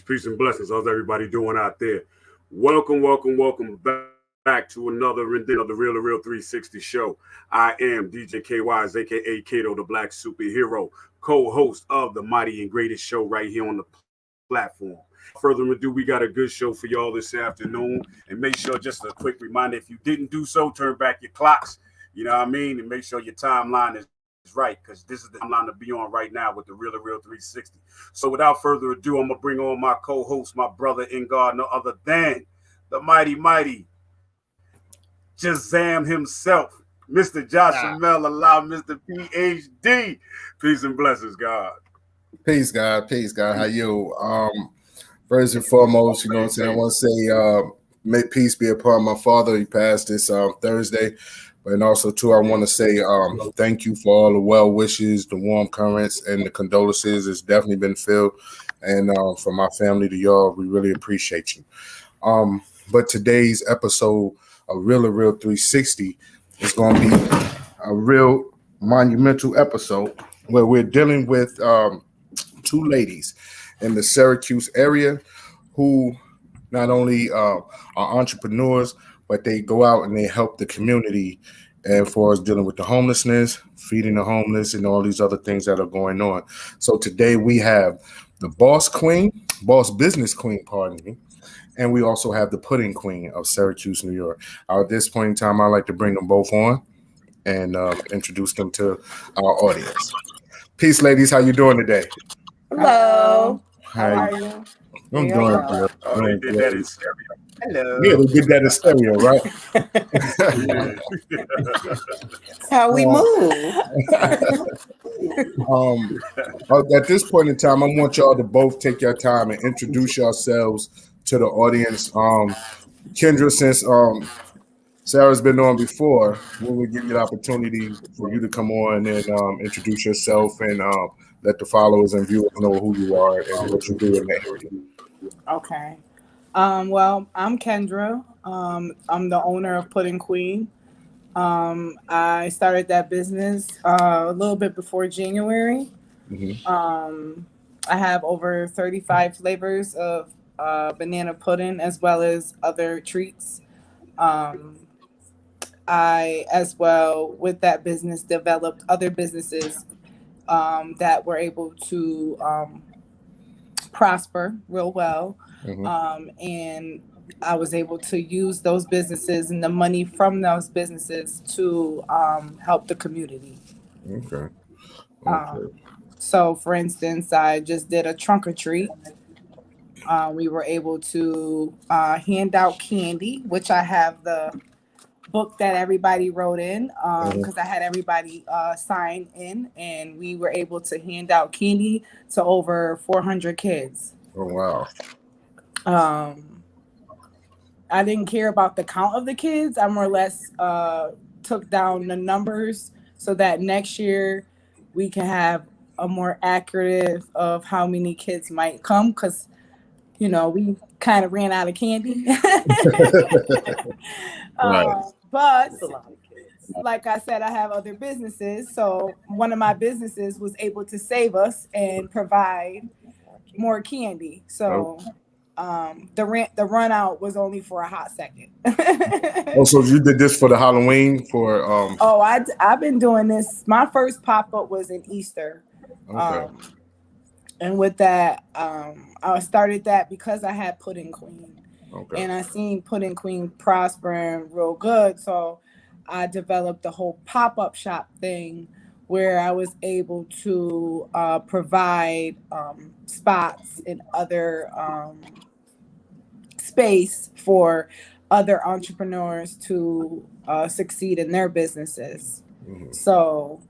Peace, and blessings. How's everybody doing out there? Welcome back to another rendition of the Real 360 show. I am DJ KYs, aka Kato, the Black Superhero, co-host of the mighty and greatest show right here on the platform. Further ado, we got a good show for y'all this afternoon. And make sure, just a quick reminder, if you didn't do so, turn back your clocks. You know what I mean? And make sure your timeline is right, because this is the timeline to be on right now with the Real 360. So without further ado, I'm going to bring on my co-host, my brother in God, no other than the mighty Shazam himself, Mr. Josh Mel, allow Mr. PhD. Peace and blessings, God. Peace, God. How you? First and foremost, you know what I'm saying? I want to say, may peace be upon my father. He passed this Thursday. And also, too, I want to say thank you for all the well wishes, the warm currents, and the condolences. It's definitely been filled. And from my family to y'all, we really appreciate you. But today's episode of Real 360 is going to be a real monumental episode where we're dealing with two ladies in the Syracuse area who not only are entrepreneurs, but they go out and they help the community and for us dealing with the homelessness, feeding the homeless, and all these other things that are going on. So today we have the boss business queen, pardon me, and we also have the pudding queen of Syracuse, New York. At this point in time, I'd like to bring them both on and introduce them to our audience. Peace, ladies. How you doing today? Hello. How are you? I'm doing good. They did that in stereo. Hello. Yeah, they did that in stereo, right? How we move. At this point in time, I want y'all to both take your time and introduce yourselves to the audience. Kendra, since Sarah's been on before, we will give you the opportunity for you to come on and introduce yourself and let the followers and viewers know who you are and what you do in that area. Okay. Well, I'm Kendra. I'm the owner of Pudding Queen. I started that business a little bit before January. Mm-hmm. I have over 35 flavors of banana pudding as well as other treats. I, as well, with that business, developed other businesses that were able to prosper real well. Mm-hmm. And I was able to use those businesses and the money from those businesses to help the community. Okay. So, for instance, I just did a trunk or treat. We were able to hand out candy, which I have the book that everybody wrote in because I had everybody sign in, and we were able to hand out candy to over 400 kids. Oh, wow. I didn't care about the count of the kids. I more or less took down the numbers so that next year we can have a more accurate of how many kids might come, because, you know, we kind of ran out of candy. Right. But like I said, I have other businesses. So one of my businesses was able to save us and provide more candy. So the run out was only for a hot second. Oh, so you did this for the Halloween for I've been doing this. My first pop-up was in Easter. Okay. And with that, I started that because I had Pudding Queen, Okay. and I seen Pudding Queen prospering real good. So I developed the whole pop up shop thing, where I was able to provide spots in other space for other entrepreneurs to succeed in their businesses. Mhm. So,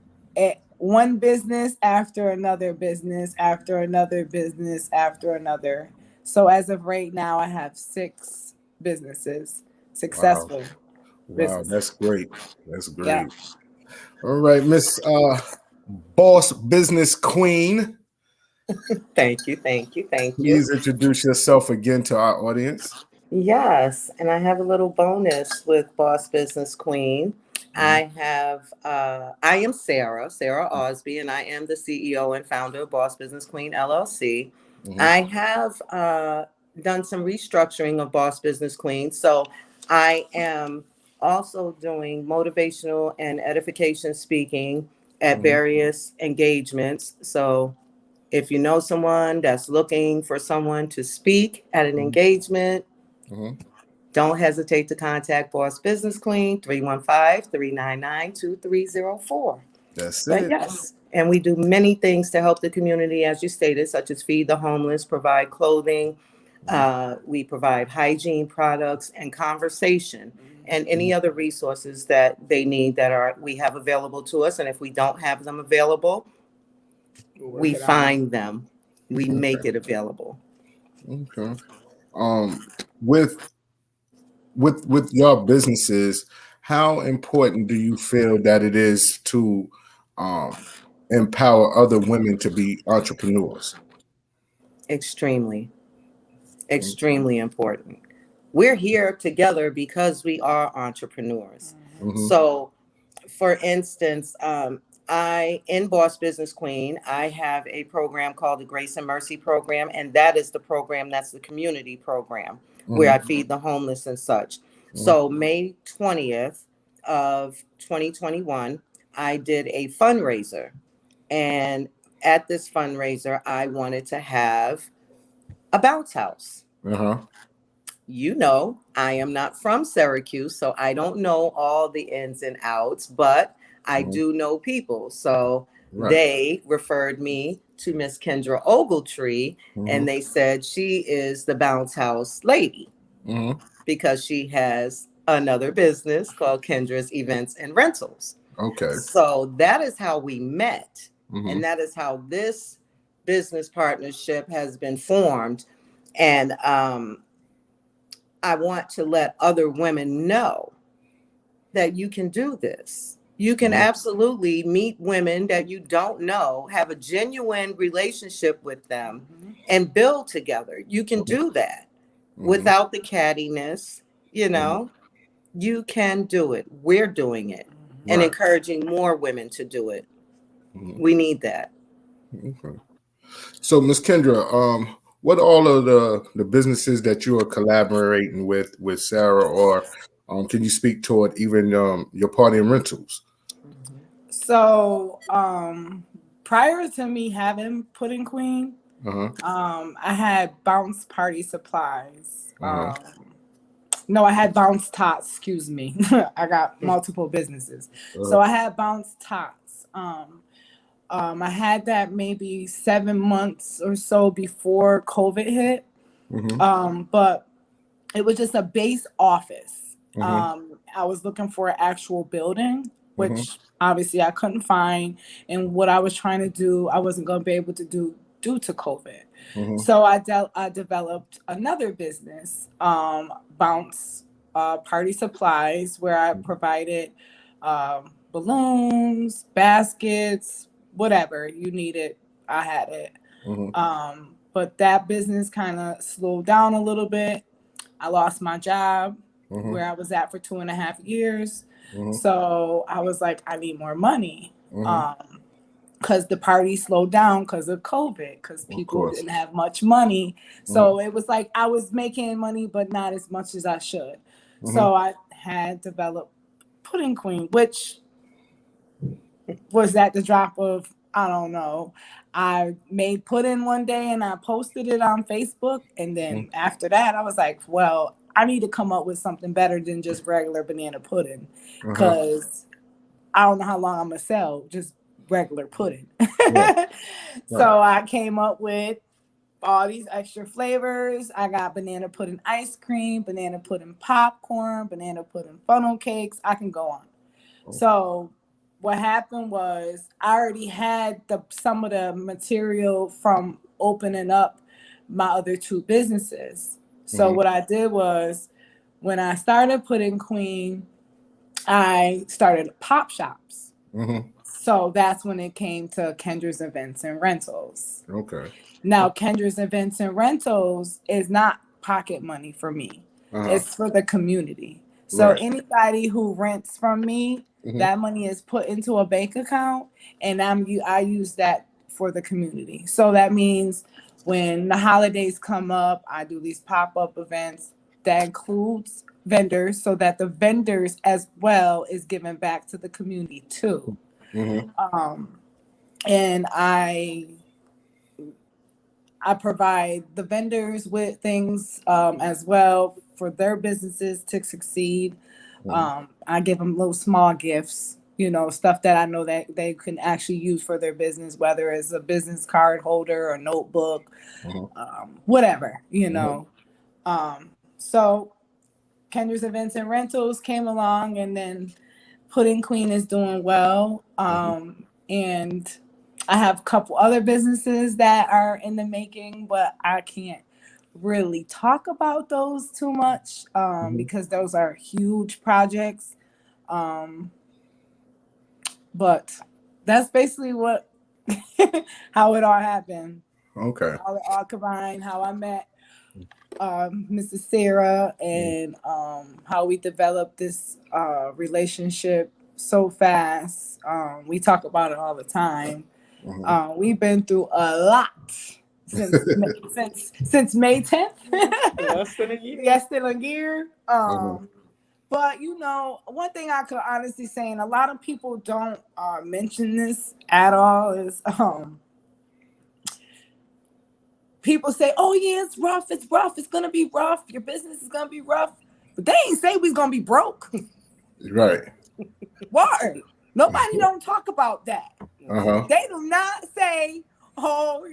one business after another business after another business after another. So, as of right now, I have 6 businesses, Wow. successful Wow. businesses. That's great. That's Yeah. great. All right, Miss Boss Business Queen. Thank you, thank you, thank you. Please introduce yourself again to our audience. Yes, and I have a little bonus with Boss Business Queen. Mhm. I am Sarah Osby, and I am the CEO and founder of Boss Business Queen LLC. Mhm. I have done some restructuring of Boss Business Queen, so I am also doing motivational and edification speaking at Mhm. various engagements. So if you know someone that's looking for someone to speak at an Mhm. engagement, Mhm. don't hesitate to contact Boss Business Queen, 315-399-2304. That's But it. yes, and we do many things to help the community, as you stated, such as feed the homeless, provide clothing, Mhm. we provide hygiene products and conversation and any Mhm. other resources that they need that are we have available to us. And if we don't have them available, We'll work we it out. find them, we Okay. make it available. Okay. Um, with with your businesses, how important do you feel that it is to um, empower other women to be entrepreneurs? Extremely, Okay. extremely important. We're here together because we are entrepreneurs. Mhm. So, for instance, I in Boss Business Queen, I have a program called the Grace and Mercy Program, and that is the program that's the community program where I Mhm. feed the homeless and such. Mhm. So May 20th of 2021, I did a fundraiser, and at this fundraiser, I wanted to have a bounce house. Uh-huh. You know, I am not from Syracuse, so I don't know all the ins and outs, but I Mhm. do know people. So Right. they referred me to Miss Kendra Ogletree, and Mhm. they said she is the bounce house lady Mhm. because she has another business called Kendra's Events and Rentals. Okay. So that is how we met, and Mhm. that is how this business partnership has been formed. And I want to let other women know that you can do this. You can Mhm. absolutely meet women that you don't know, have a genuine relationship with them, Mhm. and build together. You can do that Mhm. without the cattiness, you Mhm. know, you can do it. We're doing it and Right. encouraging more women to do it. Mhm. We need that. Okay. So, Miss Kendra, what all of the businesses that you are collaborating with Sarah, or can you speak toward even your party and rentals? So, prior to me having Pudding Queen, Uh huh. I had Bounce Party Supplies. Uh huh. No, I had Bounce Tots. Excuse me. I got multiple businesses. Uh So I had Bounce Tots. I had that maybe 7 months or so before COVID hit. huh. But it was just a base office. Mhm. I was looking for an actual building, Mhm. which obviously I couldn't find. And what I was trying to do, I wasn't going to be able to do due to COVID. Mhm. So I developed another business, Bounce Party Supplies, where I provided balloons, baskets, whatever you needed. I had it. Mhm. But that business kind of slowed down a little bit. I lost my job Mhm. where I was at for 2.5 years. Mhm. So I was like, I need more money. Mhm. Because the party slowed down because of COVID, because Of people course. didn't have much money. Mhm. So it was like I was making money, but not as much as I should. Mhm. So I had developed Pudding Queen, which was at the drop of I don't know. I made pudding one day and I posted it on Facebook. And then after that, I was like, well, I need to come up with something better than just regular banana pudding. Because I don't know how long I'm going to sell just regular pudding. So I came up with all these extra flavors. I got banana pudding ice cream, banana pudding popcorn, banana pudding funnel cakes. I can go on. So what happened was I already had some of the material from opening up my other two businesses. So what I did was when I started Pudding Queen, I started pop shops. So that's when it came to Kendra's Events and Rentals. Okay. Now, Kendra's Events and Rentals is not pocket money for me. It's for the community. So anybody who rents from me, that money is put into a bank account, and I use that for the community. So that means when the holidays come up, I do these pop-up events that includes vendors, so that the vendors as well is given back to the community too. And I provide the vendors with things as well for their businesses to succeed. I give them little small gifts, stuff that I know that they can actually use for their business, whether it's a business card holder or notebook, whatever. So Kendra's Events and Rentals came along, and then Pudding Queen is doing well. And I have a couple other businesses that are in the making, but I can't really talk about those too much because those are huge projects. But that's basically how it all happened. Okay. How it all combined, how I met Mrs. Sarah, and how we developed this relationship so fast. We talk about it all the time. We've been through a lot since May 10th. Less than a year. Less than a year. But one thing I could honestly say, and a lot of people don't mention this at all, is people say, "Oh yeah, it's rough. It's rough. It's gonna be rough. Your business is gonna be rough." But they ain't say we's gonna be broke. Right. Word. Nobody don't talk about that. They do not say, "Oh,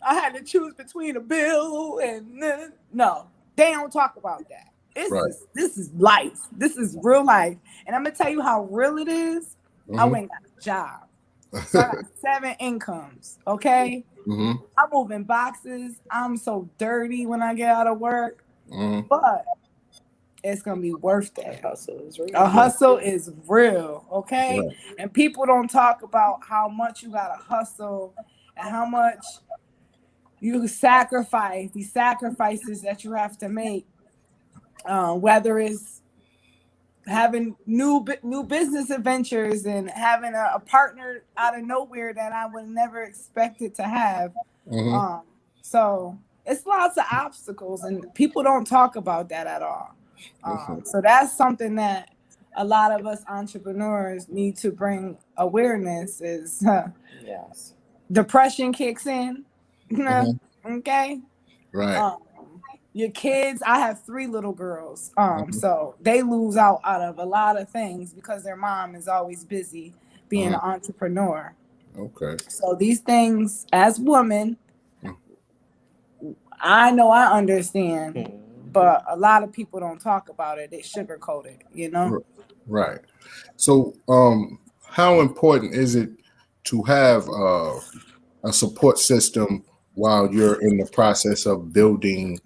I had to choose between a bill and no." They don't talk about that. This is life. This is real life. And I'm gonna tell you how real it is. I went and got a job. So I got 7 incomes. Okay. I'm moving boxes. I'm so dirty when I get out of work. But it's gonna be worth it. A hustle is real, okay? And people don't talk about how much you gotta hustle and how much you sacrifice, these sacrifices that you have to make. Whether it's having new business adventures and having a partner out of nowhere that I would never expected to have. So it's lots of obstacles, and people don't talk about that at all. So that's something that a lot of us entrepreneurs need to bring awareness is depression kicks in. Okay. Right. Your kids, I have 3 little girls. So they lose out of a lot of things because their mom is always busy being an entrepreneur. Okay. So these things, as women, I know I understand, but a lot of people don't talk about it. They sugarcoat it, Right. So, how important is it to have a support system while you're in the process of building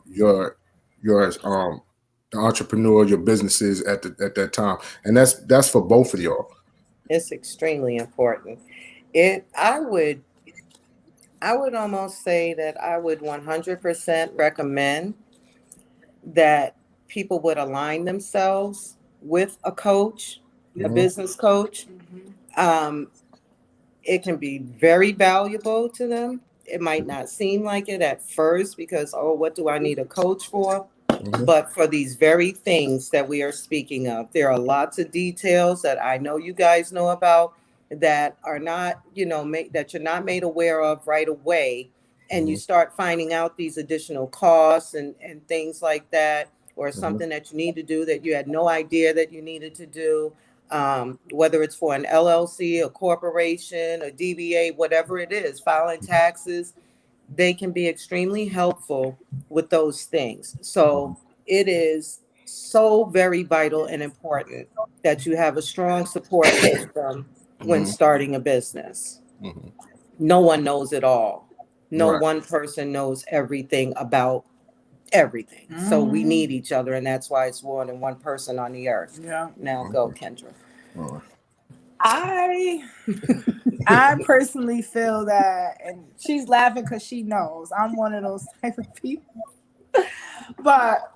your the entrepreneur, your businesses at that time? And that's for both of y'all. It's extremely important. I would almost say that I would 100% recommend that people would align themselves with a coach, a business coach. It can be very valuable to them. It might not seem like it at first because, oh, what do I need a coach for? But for these very things that we are speaking of, there are lots of details that I know you guys know about that are not, that you're not made aware of right away, and you Mhm. start finding out these additional costs and things like that, or Mhm. something that you need to do that you had no idea that you needed to do, whether it's for an LLC, a corporation, a DBA, whatever it is, filing taxes, they can be extremely helpful with those things. So it is so very vital and important that you have a strong support system when Mhm. starting a business. Mhm. No one knows it all. No Right. one person knows everything about everything. So we need each other, and that's why it's more than one person on the earth. Yeah. Now go, Kendra. All right. I I personally feel that, and she's laughing because she knows I'm one of those type of people. But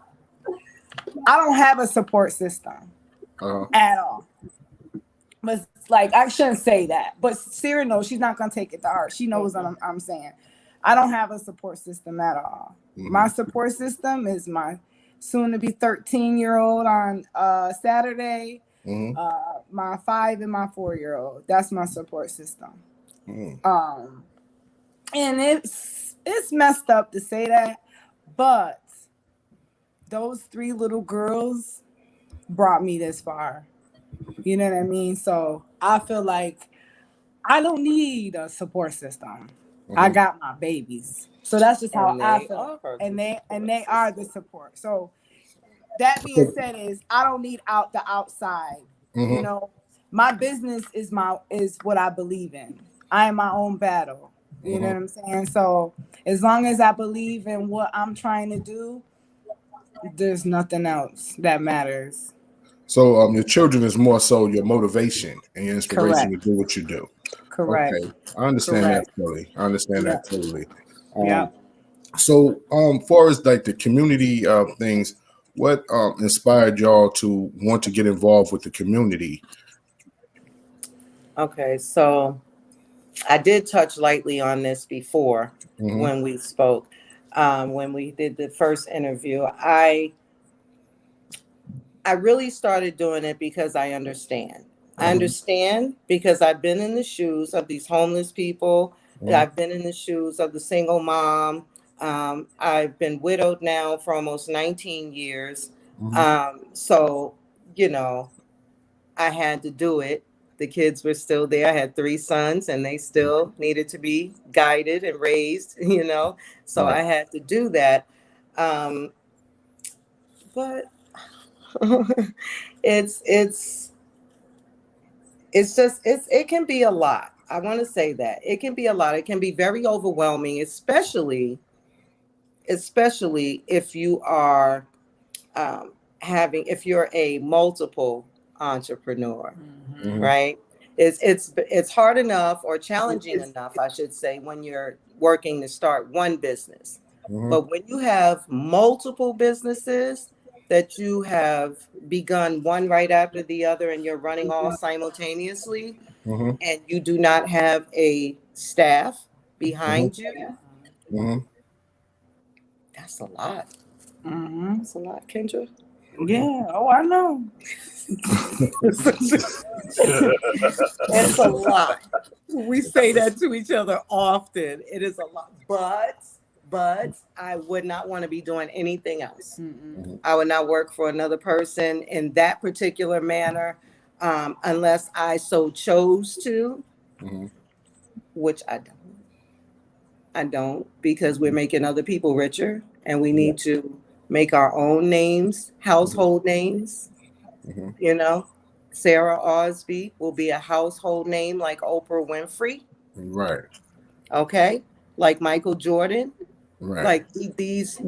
I don't have a support system Uh-huh. at all. But like, I shouldn't say that. But Sarah knows, she's not gonna take it to heart. She knows what I'm saying. I don't have a support system at all. My Mhm. support system is my soon to be 13-year-old on Saturday, Mhm. my 5 and my 4-year-old. That's my support system. Mhm. Um, and it's messed up to say that, but those 3 little girls brought me this far. You know what I mean? So I feel like I don't need a support system. I Mhm. got my babies. So that's just how And I they feel. are And the they support are the system. support. So that being said, is I don't need out the outside. You Mhm. know, my business is what I believe in. I am my own battle. You know Mhm. what I'm saying? So as long as I believe in what I'm trying to do, there's nothing else that matters. So, your children is more so your motivation and your inspiration to Correct. do what you do. Correct. Okay, I understand that Correct. fully. I understand Yeah. that totally. Yeah. So, far as like the community things, what inspired y'all to want to get involved with the community? Okay, so I did touch lightly on this before Mm-hmm. when we spoke. When we did the first interview, I really started doing it because I understand. I Mm-hmm. understand because I've been in the shoes of these homeless people. I've been in the shoes of the single mom. I've been widowed now for almost 19 years. Mm-hmm. So, you know, I had to do it. The kids were still there. I had 3 sons and they still needed to be guided and raised, So Right. I had to do that. But it's it's it can be a lot. I want to say that it can be a lot. It can be very overwhelming, especially if you are if you're a multiple entrepreneur, Mm-hmm. right? It's hard enough, or challenging enough, I should say, when you're working to start one business. Mm-hmm. But when you have multiple businesses that you have begun one right after the other and you're running all simultaneously, Mm-hmm. and you do not have a staff behind you, Mm-hmm. that's a lot. Mm-hmm. That's a lot, Kendra. Yeah. Oh, I know. It's a lot. We say that to each other often. It is a lot, but I would not want to be doing anything else. Mm-mm. Mm-hmm. I would not work for another person in that particular manner, unless I so chose to, Mm-hmm. which I don't. I don't, because we're making other people richer, and we Yeah. need to make our own names, household names. Mm-hmm. You know, Sarah Osby will be a household name like Oprah Winfrey. Right. Okay, like Michael Jordan, Right. like these.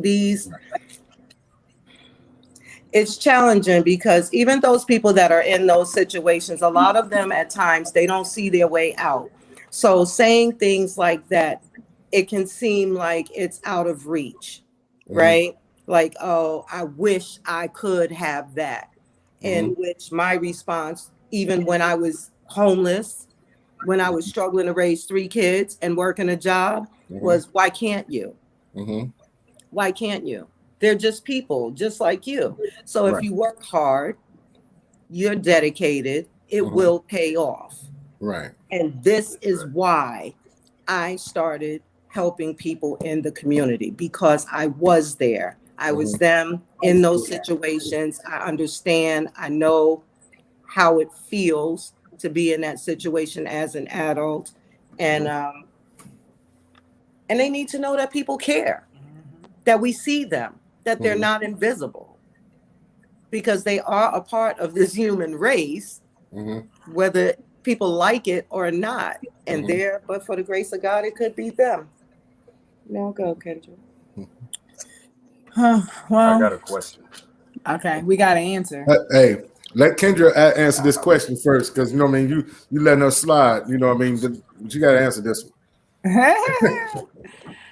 It's challenging because even those people that are in those situations, a lot of them at times they don't see their way out. So saying things like that, it can seem like it's out of reach, Mm-hmm. right? Like, oh, I wish I could have that. In Mm-hmm. which my response, even when I was homeless, when I was struggling to raise 3 kids and working a job, Mm-hmm. was, why can't you? Mm-hmm. Why can't you? They're just people, just like you. So if Right. you work hard, you're dedicated, it Mm-hmm. will pay off. Right. And this is why I started helping people in the community, because I was there. I was them in those situations. I understand. I know how it feels to be in that situation as an adult. And they need to know that people care, that we see them, that they're not invisible, because they are a part of this human race, whether people like it or not. And there, but for the grace of God, it could be them. Now go, Kendra. I Well, got a question. okay, we got to answer. Hey, let Kendra answer this question first, because you know what I mean. You letting her slide. You know what I mean. But you got to answer this one.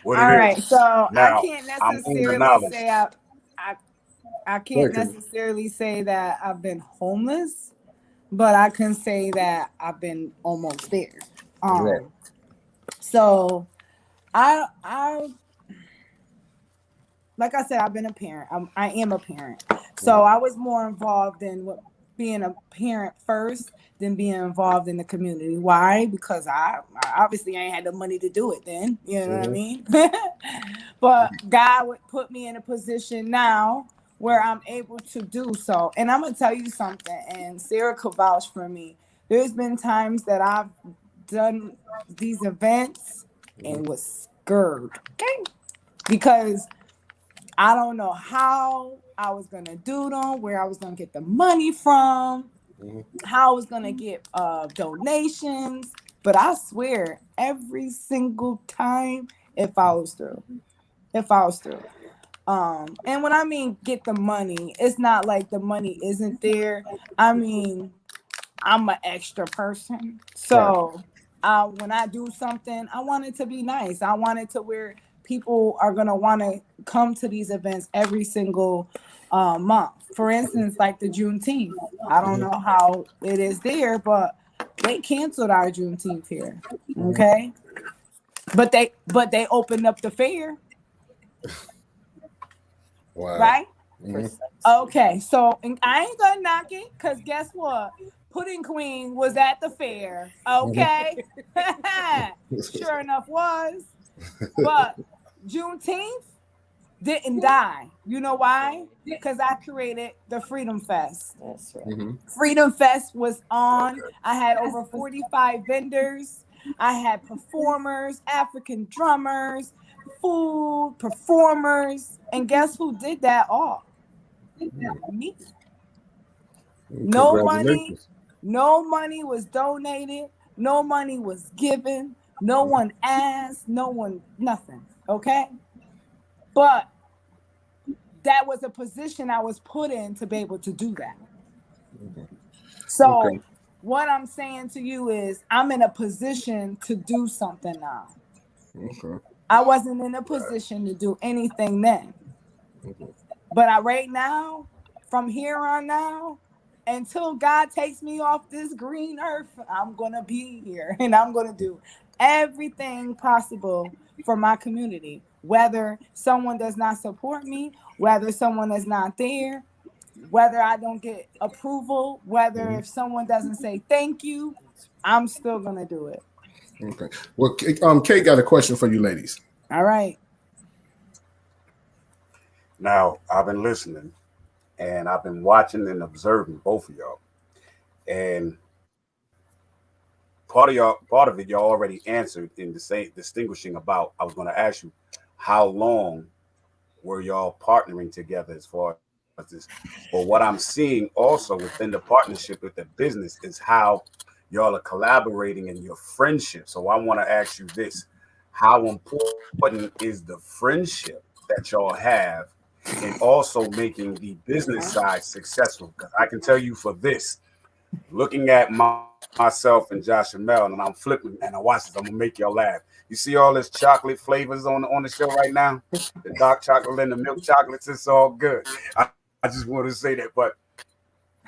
What All it right, is. so I Now, can't I'm on the necessarily knowledge. say I, I Go can't ahead, Kendra. necessarily say that I've been homeless, but I can say that I've been almost there. Right. So I like I said, I've been a parent. I am a parent. So I was more involved in being a parent first than being involved in the community. Why? Because I obviously ain't had the money to do it then. You know what I mean? But God would put me in a position now where I'm able to do so. And I'm gonna tell you something, and Sarah could vouch for me. There's been times that I've done these events and was scared. Okay. Because I don't know how I was gonna do them, where I was gonna get the money from, how I was gonna get donations. But I swear, every single time it follows through. It follows through. And when I mean get the money, it's not like the money isn't there. I mean, I'm an extra person. Right. So when I do something, I want it to be nice. I want it to where people are going to want to come to these events every single month. For instance, like the Juneteenth. I don't know how it is there, but they canceled our Juneteenth here. Okay. But they opened up the fair, Wow. right? Okay, so and I ain't gonna knock it, because guess what? Pudding Queen was at the fair. Okay. Sure enough was. But Juneteenth didn't die. You know why? Because I created the Freedom Fest. That's right. Freedom Fest was on. I had over 45 vendors. I had performers, African drummers, food, performers. And guess who did that all? Me. No money, Congratulations. no money was donated, no money was given, no one asked, no one, nothing. Okay. But that was a position I was put in to be able to do that. So Okay. what I'm saying to you is I'm in a position to do something now. Okay. I wasn't in a position to do anything then. But right now, from here on now, until God takes me off this green earth, I'm going to be here and I'm going to do everything possible for my community. Whether someone does not support me, whether someone is not there, whether I don't get approval, whether if someone doesn't say thank you, I'm still going to do it. Okay. Well, Kate got a question for you, ladies. All right. Now, I've been listening and I've been watching and observing both of y'all. And part of it y'all already answered in the same distinguishing about. I was going to ask you, how long were y'all partnering together as far as this? But what I'm seeing also within the partnership with the business is how y'all are collaborating in your friendship. So I want to ask you this: how important is the friendship that y'all have in also making the business side successful? Because I can tell you for this, looking at myself and Josh and Mel, and I'm flipping and I watch this, I'm gonna make y'all laugh. You see all this chocolate flavors on the show right now? The dark chocolate and the milk chocolates, it's all good. I just want to say that. But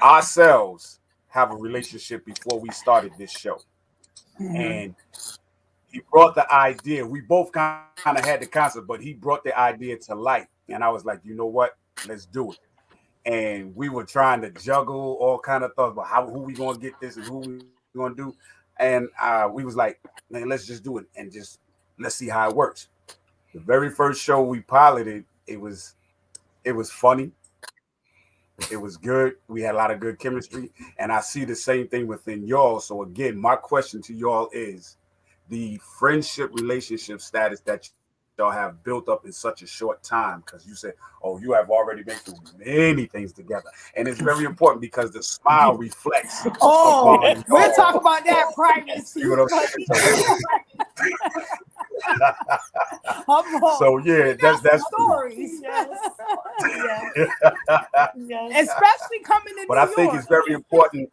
ourselves have a relationship before we started this show. Mm-hmm. And he brought the idea. We both kind of had the concept, but he brought the idea to light. And I was like, you know what? Let's do it. And we were trying to juggle all kind of thoughts about who we gonna get this and who we gonna do. and we was like, man, let's just do it and just let's see how it works. The very first show we piloted, it was funny. It was good. We had a lot of good chemistry, and I see the same thing within y'all. So again, my question to y'all is the friendship relationship status that y'all have built up in such a short time, because you said, oh, you have already been through many things together, and it's very important because the smile reflects Oh, upon we'll talk y'all. about that privacy. See what I'm saying? So yeah, that's stories. Yes. Yes. Yes. Especially coming to but New I think York. it's very important.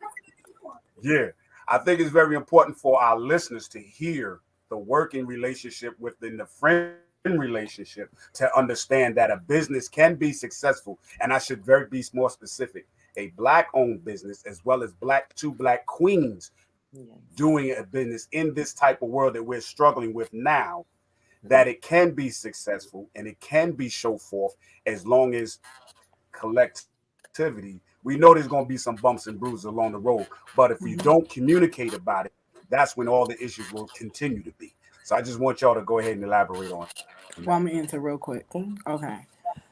Yeah, I think it's very important for our listeners to hear the working relationship within the friend relationship to understand that a business can be successful. And I should be more specific. A black owned business as well as two black queens Yes. doing a business in this type of world that we're struggling with now, that it can be successful and it can be show forth as long as collectivity. We know there's going to be some bumps and bruises along the road, but if we don't communicate about it, that's when all the issues will continue to be. So I just want y'all to go ahead and elaborate on that. Well, I'm gonna answer real quick. Mm. Okay.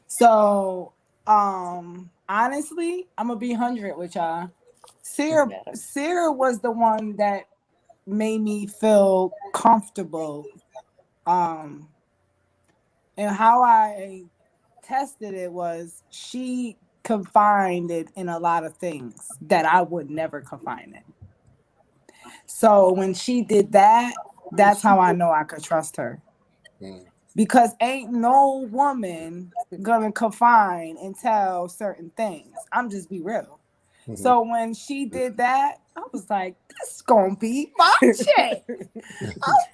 So, honestly, I'm gonna be 100 with y'all. Sarah was the one that made me feel comfortable. Um, and how I tested it was she confined it in a lot of things that I would never confine it. So when she did that, that's how I know I could trust her. Mm. Because ain't no woman gonna confine and tell certain things. I'm just be real. Mhm. So when she did that, I was like, this is gonna be my chick.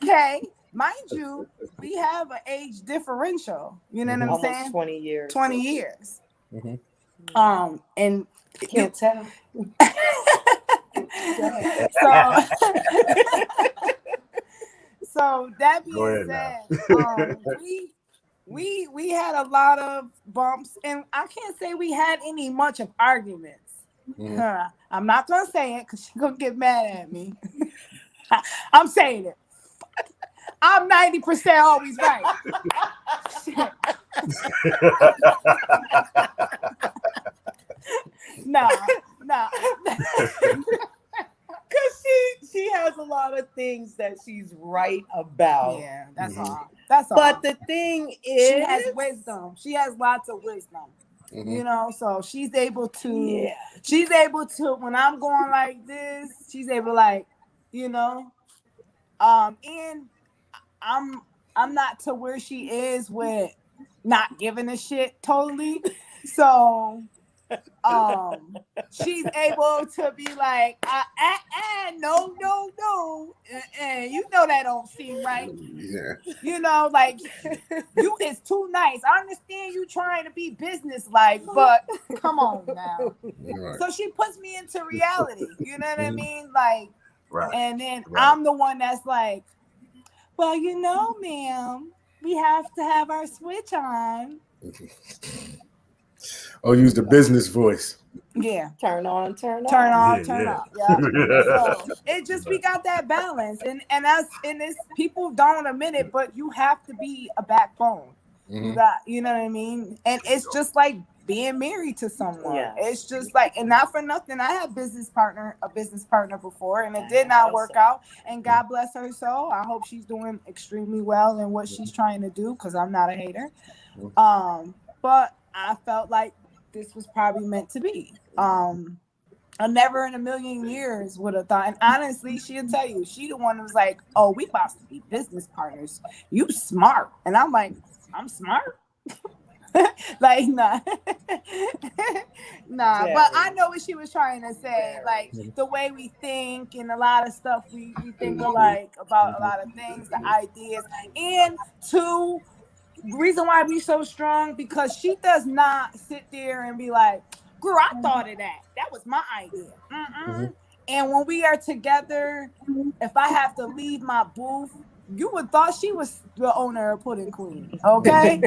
Okay. Mind you, we have an age differential. You know what I'm Almost saying? 20 years. 20 years. Mhm. And Can't tell. so so that Go being ahead now. said, we had a lot of bumps, and I can't say we had any much of arguments. Mhm. I'm not gonna say it because she's gonna get mad at me. I'm saying it. I'm 90% always right. Nah. Because she has a lot of things that she's right about. Yeah, that's Mhm. all. That's all. But the thing is, she has wisdom. She has lots of wisdom. Mhm. You know, so she's able to. Yeah. She's able to. When I'm going like this, she's able like, you know, and I'm not to where she is with not giving a shit totally. So she's able to be like no, you know that don't seem right. Yeah. You know, like you is too nice. I understand you trying to be business like, but come on now. Right. So she puts me into reality. You know what I Mhm. mean? Like, Right. and then Right. I'm the one that's like, well, you know, ma'am, we have to have our switch on. Oh, use the business voice. Yeah. Turn on, turn off. Turn on, Yeah, turn yeah. off. Yeah. So it just we got that balance. And that's and it's people don't admit it, but you have to be a backbone. You Mhm. got, you know what I mean? And it's just like being married to someone. Yes. It's just like, and not for nothing, I had a business partner before, and it did not work out. And God bless her soul. I hope she's doing extremely well in what she's trying to do, because I'm not a hater. But I felt like this was probably meant to be. I never in a million years would have thought. And honestly, she'll tell you, she the one who was like, "Oh, we about to be business partners. You smart." And I'm like, "I'm smart." Like, nah. Nah. Yeah. But I know what she was trying to say. Like the way we think and a lot of stuff we think alike about a lot of things, the ideas. And two, reason why we so strong, because she does not sit there and be like, girl, I thought of that. That was my idea. Mhm. And when we are together, if I have to leave my booth, you would thought she was the owner of Pudding Queen. Okay.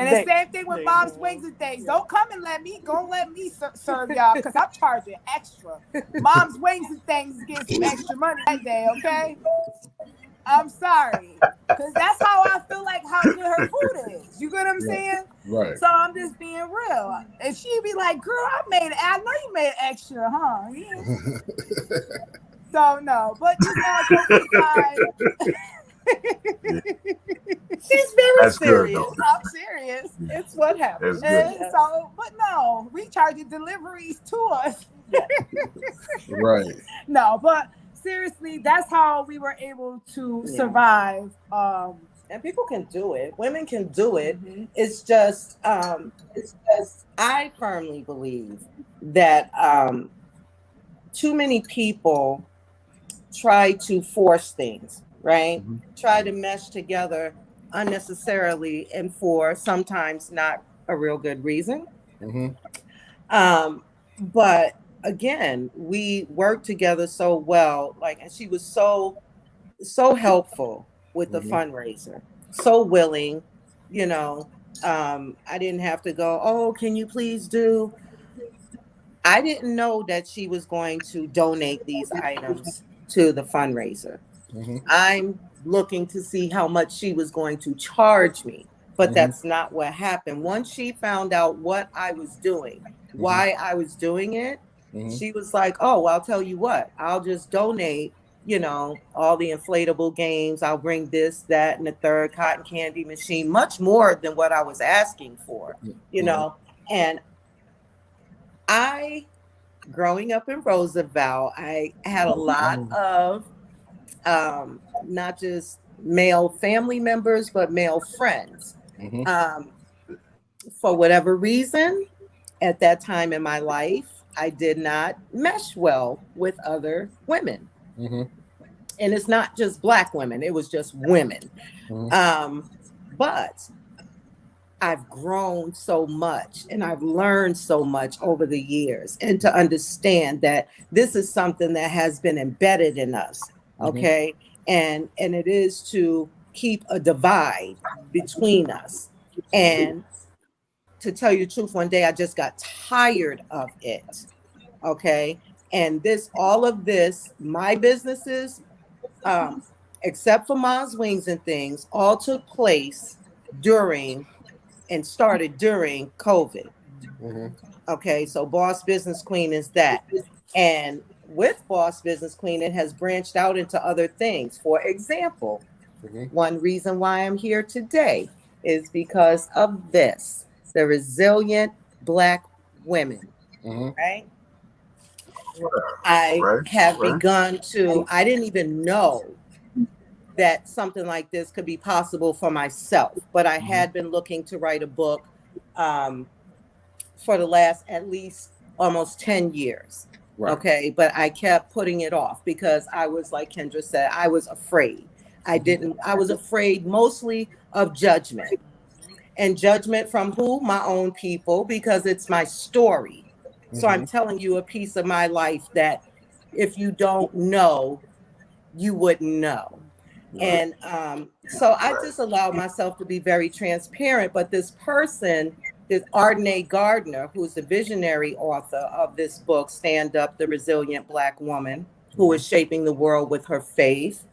And the same thing with mom's wings and things. Don't come and let me serve y'all because I'm charging extra. Mom's wings and things is getting some extra money that day, okay? I'm sorry. Because that's how I feel like how good her food is. You get what I'm saying? Right. So I'm just being real. And she'd be like, girl, I know you made extra, huh? Yeah. So no, but just on joking aside. She's very That's good, serious. though. I'm serious. It's what happens. That's good. And so, but no, we charging deliveries to us. Right. No, but seriously, that's how we were able to survive. And people can do it. Women can do it. It's just I firmly believe that too many people try to force things, right? Try to mesh together unnecessarily and for sometimes not a real good reason. But again, we worked together so well, and she was so helpful with the fundraiser, so willing, I didn't have to go, oh, can you please do? I didn't know that she was going to donate these items to the fundraiser. I'm looking to see how much she was going to charge me, but that's not what happened. Once she found out what I was doing, why I was doing it, she was like, oh, well, I'll tell you what, I'll just donate, all the inflatable games. I'll bring this, that, and the third cotton candy machine, much more than what I was asking for, and growing up in Roosevelt, I had a lot of not just male family members, but male friends. For whatever reason, at that time in my life, I did not mesh well with other women. And it's not just Black women, it was just women. But I've grown so much and I've learned so much over the years, and to understand that this is something that has been embedded in us. Okay. And it is to keep a divide between us. And to tell you the truth, one day I just got tired of it. Okay. And all of this, my businesses, except for Mom's Wings and things, all took place and started during COVID. Okay, so Boss Business Queen is that. And with Boss Business Queen, it has branched out into other things. For example, one reason why I'm here today is because of this, the resilient Black women, right? I have begun I didn't even know that something like this could be possible for myself, but I had been looking to write a book for the last at least almost 10 years. Okay. But I kept putting it off because I was, like Kendra said, I was afraid. I was afraid mostly of judgment, and judgment from who? My own people, because it's my story. So I'm telling you a piece of my life that if you don't know, you wouldn't know. And so I just allowed myself to be very transparent. But this person, this Ardenae Gardner, who's the visionary author of this book, Stand Up, the Resilient Black Woman, who is shaping the world with her faith.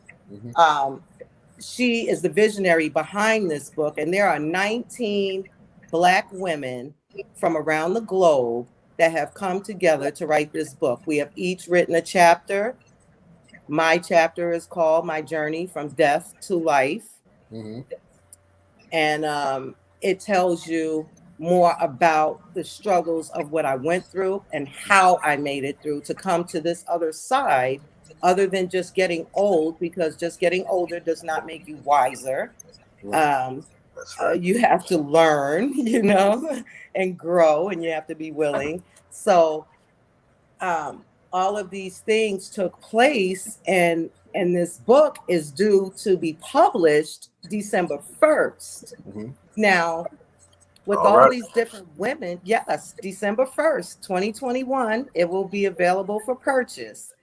She is the visionary behind this book. And there are 19 Black women from around the globe that have come together to write this book. We have each written a chapter. My chapter is called My Journey from Death to Life. And it tells you more about the struggles of what I went through and how I made it through to come to this other side, other than just getting old, because just getting older does not make you wiser. You have to learn, and grow, and you have to be willing. So all of these things took place, and this book is due to be published December 1st. Now, with all these different women, yes, December 1st, 2021, it will be available for purchase.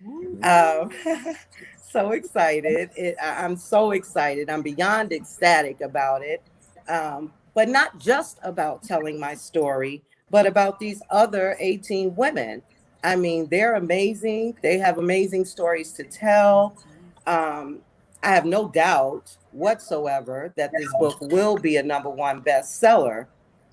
So excited. I'm so excited. I'm beyond ecstatic about it. but not just about telling my story, but about these other 18 women. I mean, they're amazing. They have amazing stories to tell. Um, I have no doubt whatsoever that this book will be a #1 bestseller,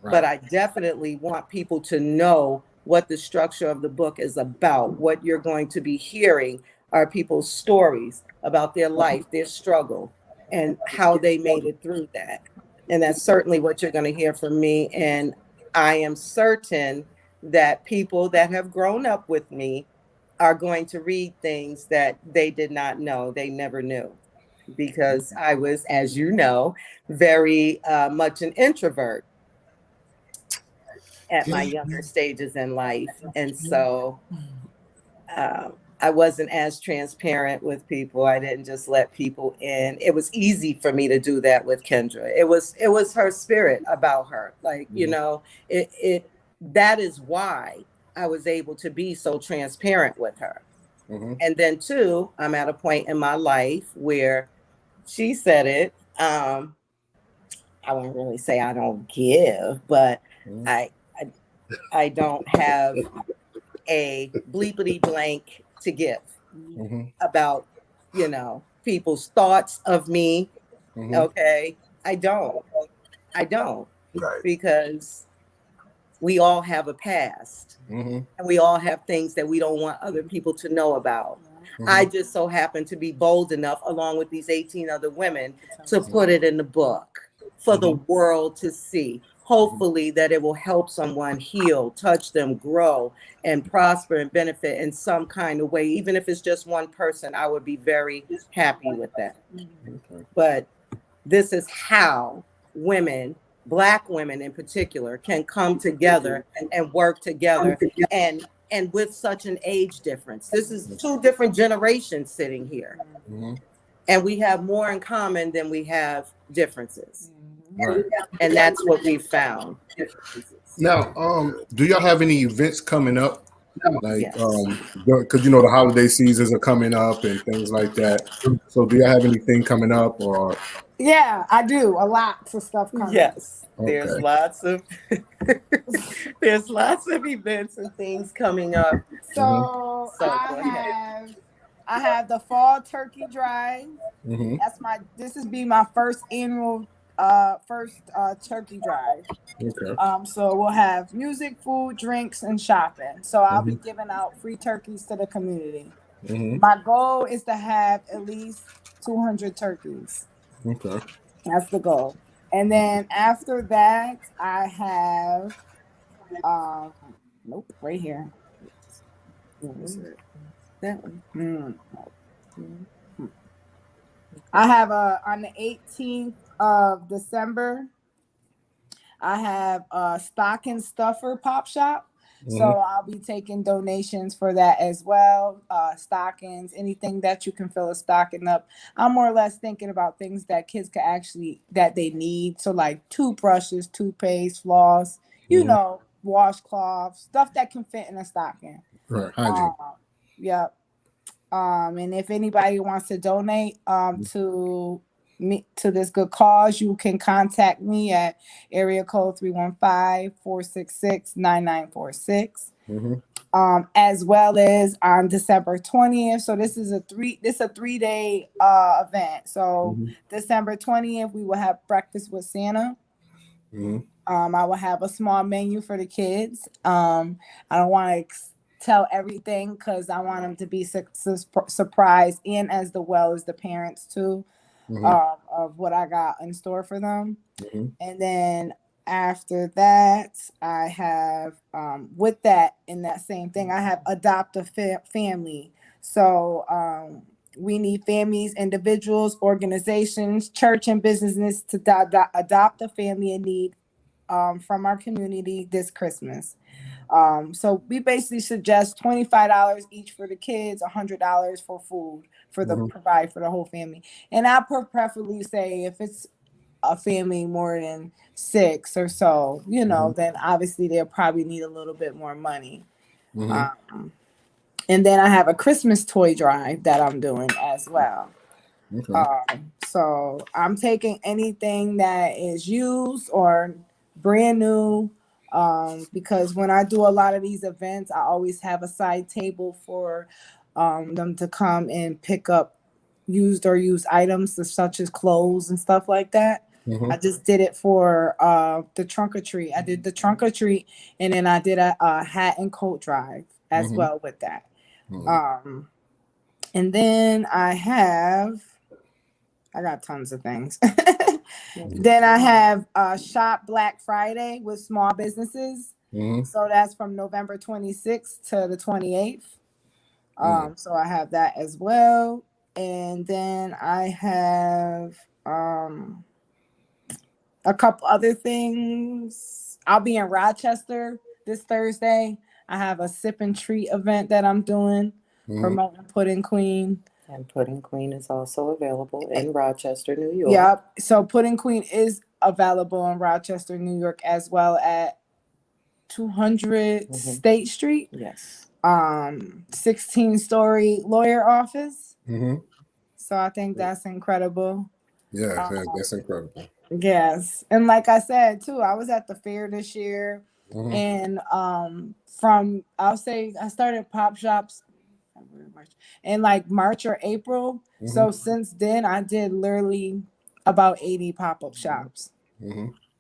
but Right. I definitely want people to know what the structure of the book is about. What you're going to be hearing are people's stories about their life, their struggle, and how they made it through that. And that's certainly what you're going to hear from me. And I am certain that people that have grown up with me are going to read things that they did not know, they never knew, because I was, as you know, very much an introvert at my Yeah. younger stages in life. And so I wasn't as transparent with people. I didn't just let people in. It was easy for me to do that with Kendra. It was her spirit about her. Like, you Mhm. know, it that is why I was able to be so transparent with her. Mhm. And then two, I'm at a point in my life where she said it. I won't really say I don't give, but Mhm. I I, I don't have a bleepity blank to give Mhm. about, people's thoughts of me. Mhm. Okay. I don't Right. because we all have a past Mhm. and we all have things that we don't want other people to know about. I Mhm. just so happen to be bold enough, along with these 18 other women, to put it in the book for the Mhm. world to see. Mhm. Hopefully, that it will help someone heal, touch them, grow, and prosper and benefit in some kind of way. Even if it's just one person, I would be very happy with that. Okay. But this is how women, Black women in particular, can come together and work together, and with such an age difference. This is two different generations sitting here, Mhm. and we have more in common than we have differences. Right. And that's what we found. Now, do y'all have any events coming up? Like, Yes. because the holiday seasons are coming up and things like that. So, do y'all have anything coming up or Yeah, I do. A lot of stuff coming. Yes. There's okay? lots of there's lots of events and things coming up. Mm-hmm. So So go ahead. I have the fall turkey drive. Mm-hmm. This is be my first annual turkey drive. Okay. So we'll have music, food, drinks, and shopping. So I'll be Mm-hmm. giving out free turkeys to the community. Mm-hmm. My goal is to have at least 200 turkeys. Okay. That's the goal. And then after that, I have um nope, right here. What was it? That one. Hmm. I have on the 18th of December, I have a stocking stuffer pop shop. So Mm-hmm. I'll be taking donations for that as well. Stockings, anything that you can fill a stocking up. I'm more or less thinking about things that kids can actually that they need. So like toothbrushes, toothpaste, floss, Mm-hmm. washcloths, stuff that can fit in a stocking. Right. Hygiene. Um, yep. And if anybody wants to donate to me to this good cause, you can contact me at area code 315-466-9946. Mm-hmm. As well as on December 20th. So this is a 3-day event. So Mm-hmm. December 20th, we will have breakfast with Santa. Mm-hmm. I will have a small menu for the kids. I don't want to tell everything because I want them to be surprised, and as well as the parents too, Mm-hmm. of what I got in store for them. Mm-hmm. And then after that, I have with that in that same thing, I have adopt a family. So we need families, individuals, organizations, church, and businesses to adopt a family in need from our community this Christmas. So we basically suggest $25 each for the kids, $100 for food for the Mm-hmm. provide for the whole family. And I preferably say if it's a family more than six or so, Mm-hmm. then obviously they'll probably need a little bit more money. Mm-hmm. Um, and then I have a Christmas toy drive that I'm doing as well. Okay. So I'm taking anything that is used or brand new, because when I do a lot of these events, I always have a side table for them to come and pick up used or used items such as clothes and stuff like that. I just did it for the trunk or treat. I did the trunk or treat, and then I did a hat and coat drive as well with that. Um, and then I got tons of things. Then I have Shop Black Friday with small businesses. So that's from November 26th to the 28th. So I have that as well. And then I have a couple other things. I'll be in Rochester this Thursday. I have a sip and treat event that I'm doing, promoting Pudding Queen. And Pudding Queen is also available in Rochester, New York. Yep. So Pudding Queen is available in Rochester, New York, as well at 200 State Street. Yes. 16-story lawyer office. So I think that's incredible. Yeah, that's incredible. Yes. And like I said too, I was at the fair this year, and from I'll say I started pop shops in like March or April. So since then I did literally about 80 pop-up shops.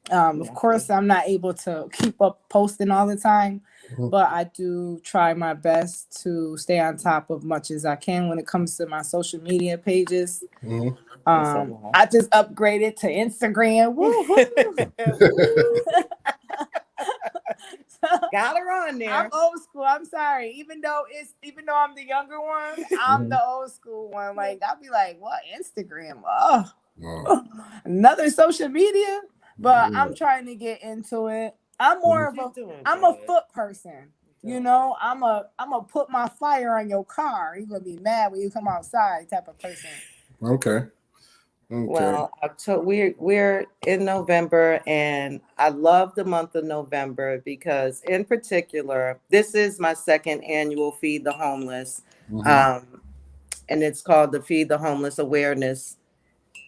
Of course I'm not able to keep up posting all the time, but I do try my best to stay on top of much as I can when it comes to my social media pages. I just upgraded to Instagram. Got her on there. I'm old school. I'm sorry. Even though I'm the younger one, I'm the old school one. Like I'll be like, what, Instagram? Oh, another social media. But I'm trying to get into it. I'm more of a foot person. You know, I'm a put my flyer on your car. You're gonna be mad when you come outside type of person. Okay. Well, we're in November, and I love the month of November because, in particular, this is my second annual Feed the Homeless, and it's called the Feed the Homeless Awareness.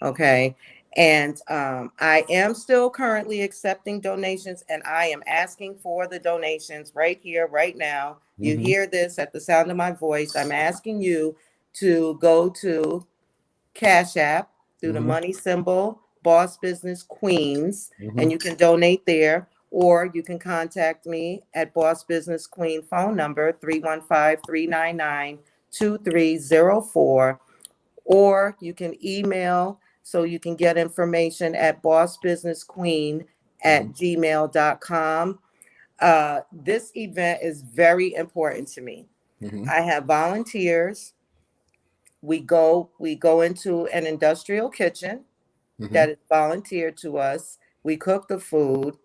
Okay, and I am still currently accepting donations, and I am asking for the donations right here, right now. You hear this at the sound of my voice. I'm asking you to go to Cash App through the money symbol, Boss Business Queens, and you can donate there, or you can contact me at Boss Business Queen phone number 315-399-2304, or you can email so you can get information at bossbusinessqueen@gmail.com. This event is very important to me. I have volunteers. We go into an industrial kitchen that is volunteered to us. We cook the food,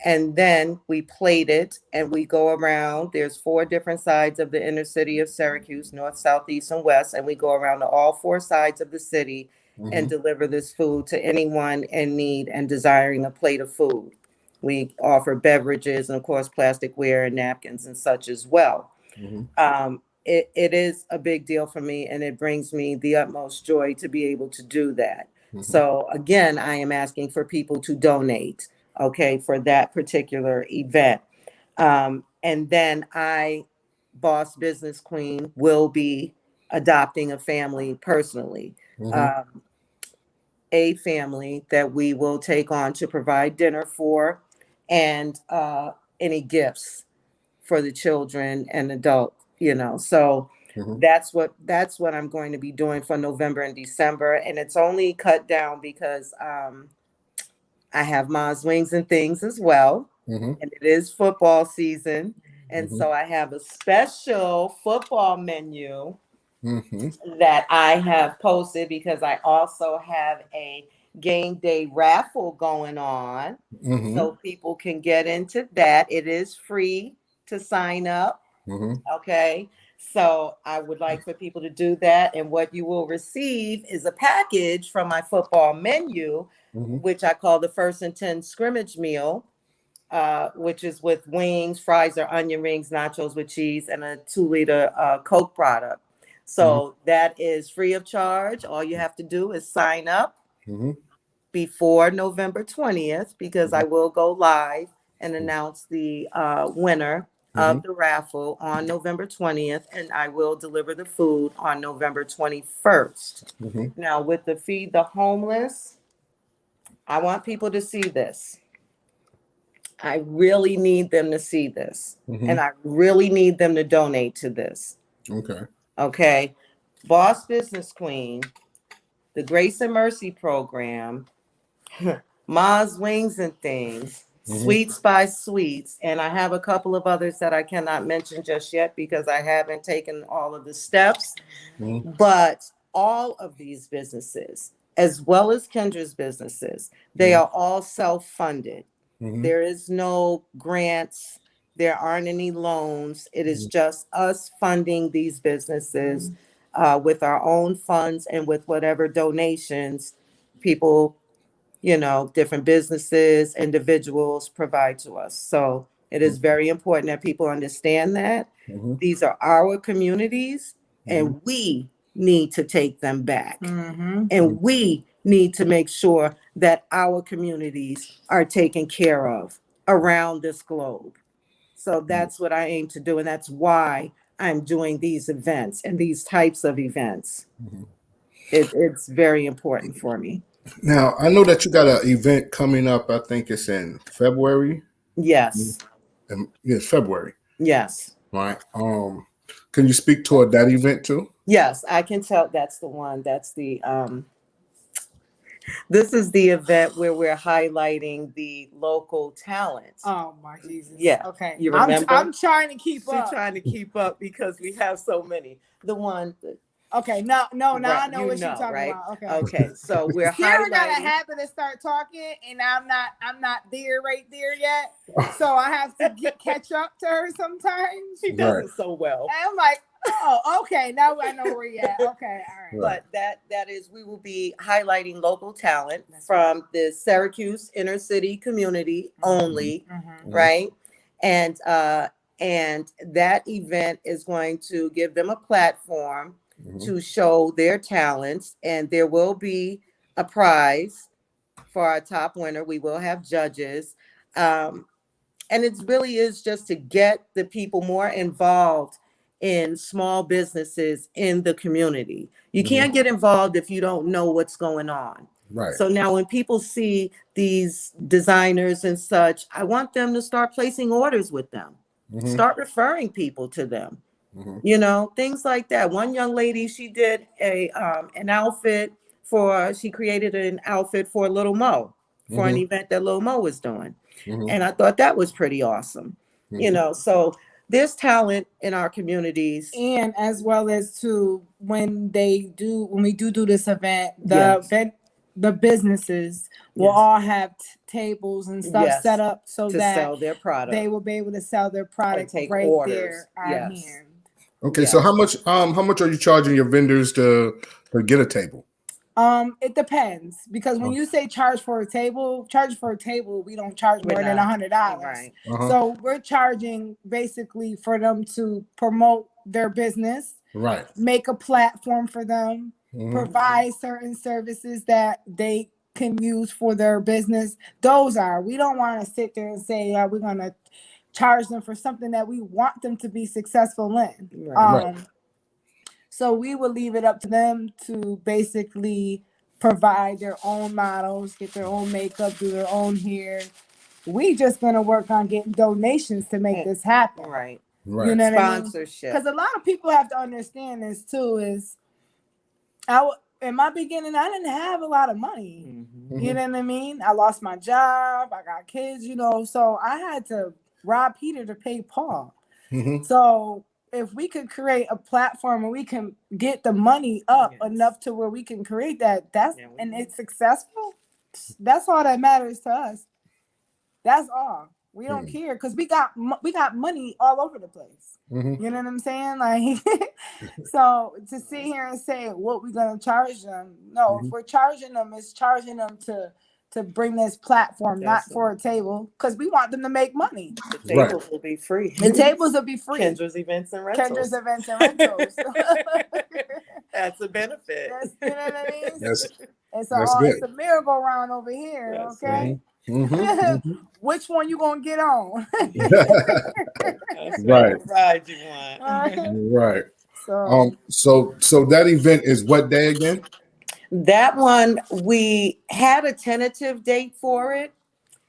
and then we plate it, and we go around. There's 4 different sides of the inner city of Syracuse, north, south, east, and west, and we go around to all 4 sides of the city and deliver this food to anyone in need and desiring a plate of food. We offer beverages and, of course, plasticware and napkins and such as well. It is a big deal for me, and it brings me the utmost joy to be able to do that. So again, I am asking for people to donate, okay, for that particular event. And then Boss Business Queen, will be adopting a family personally, a family that we will take on to provide dinner for, and any gifts for the children and adult, so that's what I'm going to be doing for November and December. And it's only cut down because I have Ma's Wings and Things as well, and it is football season, and so I have a special football menu that I have posted, because I also have a game day raffle going on, so people can get into that. It is free to sign up. Okay. So I would like for people to do that. And what you will receive is a package from my football menu, which I call the First and 10 scrimmage meal, which is with wings, fries or onion rings, nachos with cheese, and a 2-liter Coke product. So that is free of charge. All you have to do is sign up Mm-hmm. before November 20th, because I will go live and announce the winner Mm-hmm. of the raffle on November 20th, and I will deliver the food on November 21st. Mm-hmm. Now, with the Feed the Homeless, I want people to see this. I really need them to see this, Mm-hmm. and I really need them to donate to this. Okay. Okay. Boss Business Queen, the Grace and Mercy Program, Ma's Wings and Things, Mm-hmm. Sweets by Sweets, and I have a couple of others that I cannot mention just yet because I haven't taken all of the steps. Mm-hmm. But all of these businesses, as well as Kendra's businesses, they are all self-funded. Mm-hmm. There is no grants. There aren't any loans. It is just us funding these businesses with our own funds and with whatever donations people, different businesses, individuals provide to us. So it is very important that people understand that Mm-hmm. these are our communities and we need to take them back. Mm-hmm. And we need to make sure that our communities are taken care of around this globe. So that's what I aim to do. And that's why I'm doing these events and these types of events. It's very important for me. Now I know that you got an event coming up. I think it's in February. Yes. Yes, February. Yes. Right. Can you speak toward that event too? Yes, I can tell that's the one. That's the this is the event where we're highlighting the local talent. Oh my Jesus. Yeah. Okay. You remember? I'm trying to keep She's up. trying to keep up because we have so many. The one Okay. No. Now right, I know what you're talking right? about. Okay. Okay. So we're Sarah got a highlighting. habit to start talking, and I'm not there right there yet. So I have to catch up to her sometimes. She does Right. it so well. And I'm like, oh, okay. Now I know where you're at. Okay. All right. But that is, we will be highlighting local talent from the Syracuse inner city community only, right? And that event is going to give them a platform to show their talents, and there will be a prize for our top winner. We will have judges. And it really is just to get the people more involved in small businesses in the community. You can't get involved if you don't know what's going on. Right. So now when people see these designers and such, I want them to start placing orders with them. Start referring people to them. Things like that. One young lady, she did an outfit she created an outfit for Little Mo for an event that Little Mo was doing. And I thought that was pretty awesome. So there's talent in our communities. And as well as when we do this event, the businesses will all have tables and stuff set up so to that sell their product. they will be able to sell their product take right orders. there on hand. Okay, so how much are you charging your vendors to get a table? It depends, because when you say charge for a table, we don't charge more than $100. Right. So we're charging basically for them to promote their business, Right. make a platform for them, provide certain services that they can use for their business. We don't want to sit there and say we're going to charge them for something that we want them to be successful in. Right. So we will leave it up to them to basically provide their own models, get their own makeup, do their own hair. We just gonna work on getting donations to make this happen. Right. Right. You know what I mean? Sponsorship. Because a lot of people have to understand this too. In my beginning, I didn't have a lot of money. You know what I mean? I lost my job. I got kids. So I had to rob Peter to pay Paul. So if we could create a platform where we can get the money up enough to where we can create that, and it's successful, that's all that matters to us. That's all. We don't care, because we got money all over the place. You know what I'm saying? Like, so to sit here and say what we're gonna charge them, no. If we're charging them, it's charging them to to bring this platform, not That's for a table, because we want them to make money. The Right. tables will be free. The tables will be free. Kendra's events and rentals. Kendra's events and rentals. That's a benefit. You know what I mean? That's It's that's good. it's a merry-go-round over here. That's Okay. Mhm. Which one you gonna get on? That's Right. what ride you want. Right. So So that event is what day again? That one, we had a tentative date for it,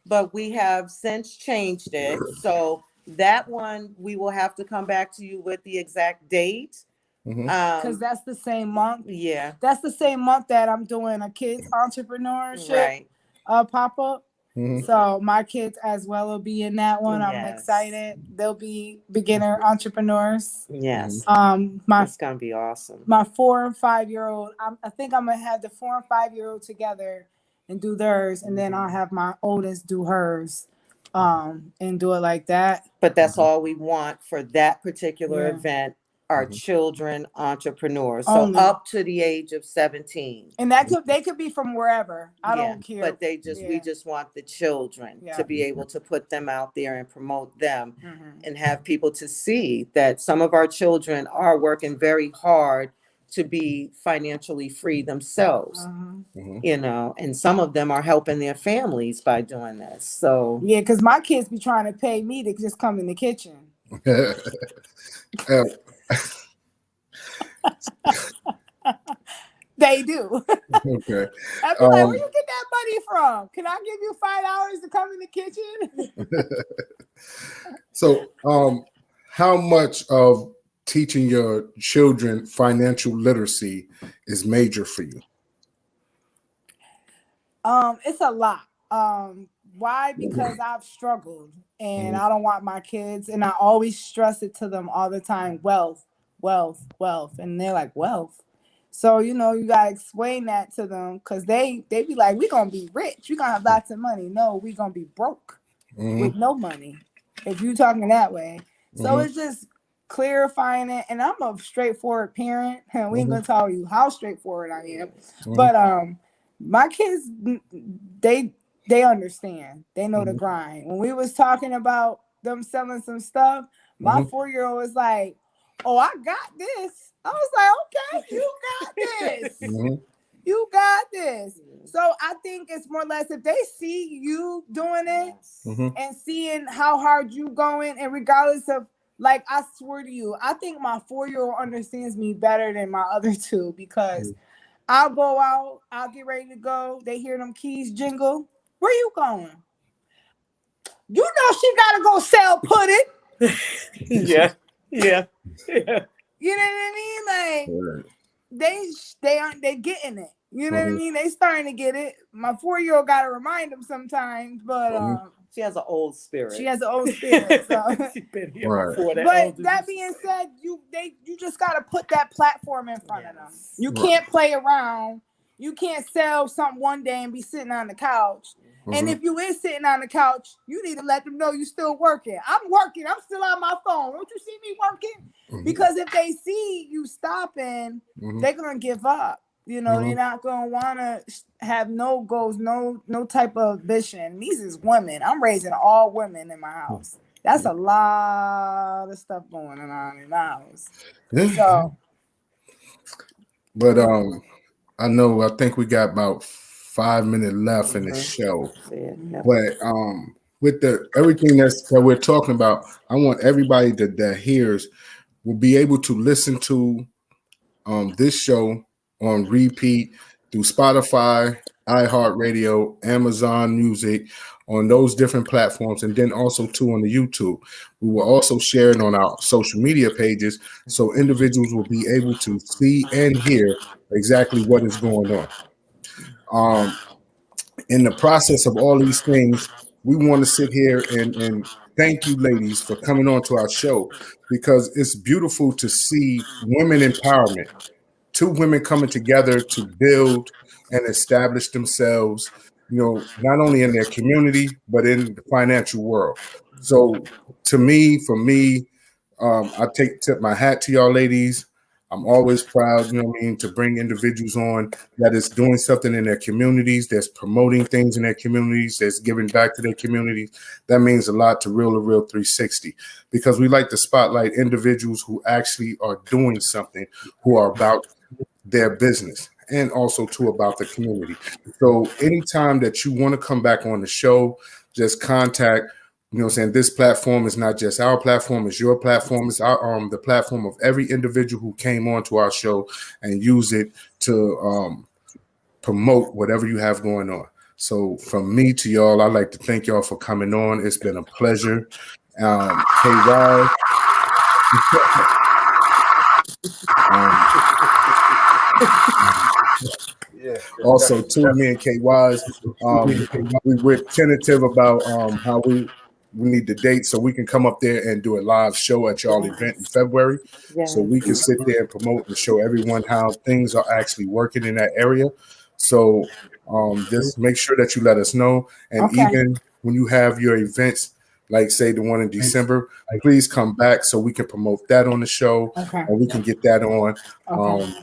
but we have since changed it. So that one, we will have to come back to you with the exact date. Mhm. because that's the same month. Yeah, That's the same month that I'm doing a kids entrepreneurship right. pop-up. Mhm. So my kids as well will be in that one. I'm Yes. excited. They'll be beginner entrepreneurs. Yes, My it's gonna be awesome. my 4 and 5-year-old. I think I'm gonna have the 4 and 5-year-old together and do theirs, and then I'll have my oldest do hers, and do it like that. But that's all we want for that particular Yeah. event. Are Mhm. children entrepreneurs, so Only. up to the age of 17. And they could be from wherever. I don't care. But we Yeah. just want the children Yeah. to be able to put them out there and promote them Mhm. and have people to see that some of our children are working very hard to be financially free themselves, Mhm. Mhm. and some of them are helping their families by doing this. So Yeah, because my kids be trying to pay me to just come in the kitchen. Uh, They do. okay. I'd be like, Um, where you get that money from? Can I give you $5 to come in the kitchen? So, how much of teaching your children financial literacy is major for you? It's a lot. Why? Because I've struggled and I don't want my kids, and I always stress it to them all the time, wealth, wealth, wealth. And they're like, wealth. So, you gotta explain that to them because they be like, we're gonna be rich, we're gonna have lots of money. No, we're gonna be broke with no money if you talking that way. So it's just clarifying it, and I'm a straightforward parent, and we ain't gonna tell you how straightforward I am. But my kids, they understand. They know the grind. When we was talking about them selling some stuff, my 4-year-old was like, oh, I got this. I was like, okay, you got this. You got this. So I think it's more or less if they see you doing it and seeing how hard you going, and regardless of, like, I swear to you, I think my 4-year-old understands me better than my other two, because I'll go out, I'll get ready to go. They hear them keys jingle. Where you going? You know she gotta go sell pudding. Yeah. You know what I mean? Like they getting it. You know what I mean? They starting to get it. My 4-year-old gotta remind them sometimes, but She has an old spirit. she has an old spirit. So. She's been here Right. before. But that being said, you just gotta put that platform in front of them. You can't play around. You can't sell something one day and be sitting on the couch. And if you is sitting on the couch, you need to let them know you still working. I'm working. I'm still on my phone. Don't you see me working? Because if they see you stopping, they're gonna give up. They're not gonna want to have no goals, no type of vision. These is women. I'm raising all women in my house. That's a lot of stuff going on in my house. So, but I think we got about 5 minutes left in the show. But with everything that we're talking about, I want everybody that hears will be able to listen to this show on repeat through Spotify, iHeartRadio, Amazon Music, on those different platforms, and then also too on the YouTube. We will also share it on our social media pages, so individuals will be able to see and hear exactly what is going on. In the process of all these things, we want to sit here and thank you, ladies, for coming on to our show, because it's beautiful to see women empowerment. Two women coming together to build and establish themselves, not only in their community, but in the financial world. So for me, I tip my hat to y'all ladies. I'm always proud, you know what I mean, to bring individuals on that is doing something in their communities, that's promoting things in their communities, that's giving back to their communities. That means a lot to Real to Real 360 because we like to spotlight individuals who actually are doing something, who are about their business and also too about the community. So anytime that you want to come back on the show, just contact, you know what I'm saying? This platform is not just our platform, it's your platform, it's our the platform of every individual who came onto our show and use it to promote whatever you have going on. So from me to y'all, I'd like to thank y'all for coming on. It's been a pleasure. KY. Yeah. Also, too, me and KY's, we were tentative about how we need the date so we can come up there and do a live show at y'all event in February. So we can sit there and promote and show everyone how things are actually working in that area. So just make sure that you let us know. And Okay. even when you have your events, like say the one in December, please come back so we can promote that on the show Okay. and we can get that on. Okay.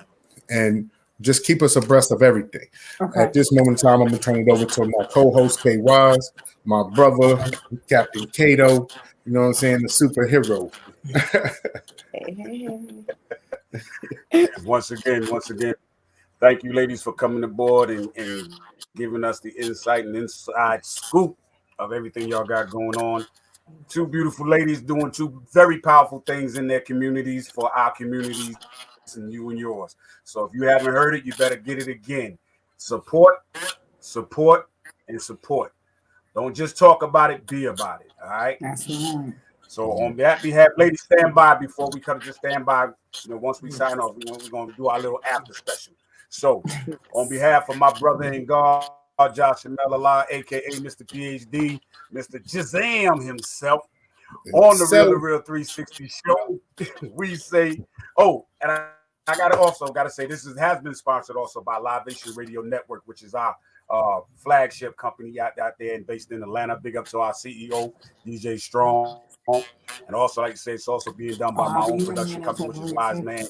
And just keep us abreast of everything. Okay. At this moment in time, I'm going to turn it over to my co-host, K Wise, my brother, Captain Cato, you know what I'm saying, the superhero. Once again, thank you, ladies, for coming aboard and giving us the insight and inside scoop of everything y'all got going on. Two beautiful ladies doing two very powerful things in their communities for our communities and you and yours. So if you haven't heard it, you better get it again. Support, support, and support. Don't just talk about it, be about it. All right. That's right. So on that behalf, ladies, stand by before we come. Just stand by. Once we sign off, we're gonna do our little after special. So on behalf of my brother in God, Josh Melala, aka Mr. PhD, Mr. Jazam himself, on the Real to So, Real 360 show, we say, oh, and I gotta say this has been sponsored also by Live Nation Radio Network, which is our flagship company out there and based in Atlanta. Big up to our CEO, DJ Strong. And also, like I said, it's also being done by my own I'll be production in company, there which is too. Wise Man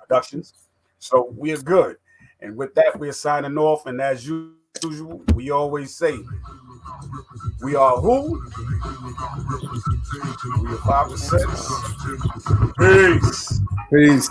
Productions. So we are good. And with that, we're signing off. And as usual, we always say, we are who? We are 5%. Peace. peace.